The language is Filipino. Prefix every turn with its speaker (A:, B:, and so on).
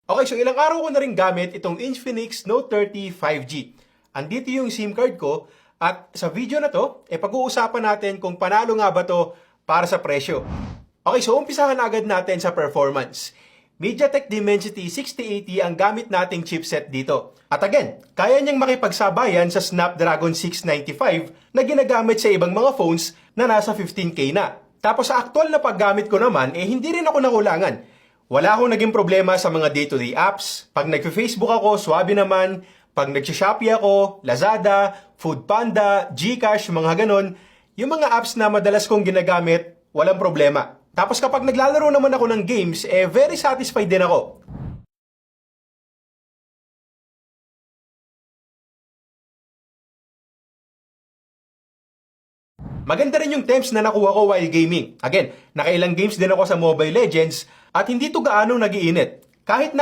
A: Okay, so ilang araw ko na rin gamit itong Infinix Note 30 5G. Andito yung SIM card ko at sa video na to, pag-uusapan natin kung panalo nga ba to para sa presyo. Okay, so umpisahan agad natin sa performance. MediaTek Dimensity 6080 ang gamit nating chipset dito. At again, kaya niyang makipagsabayan sa Snapdragon 695 na ginagamit sa ibang mga phones na nasa 15K na. Tapos sa aktual na paggamit ko naman, hindi rin ako nakulangan. Wala akong naging problema sa mga day-to-day apps. Pag nag-Facebook ako, swabe naman. Pag nag-Shopee ako, Lazada, Foodpanda, GCash, mga ganon, yung mga apps na madalas kong ginagamit, walang problema. Tapos kapag naglalaro naman ako ng games, very satisfied din ako. Maganda rin yung temps na nakuha ko while gaming. Again, nakailang games din ako sa Mobile Legends at hindi to gaano nag-iinit. Kahit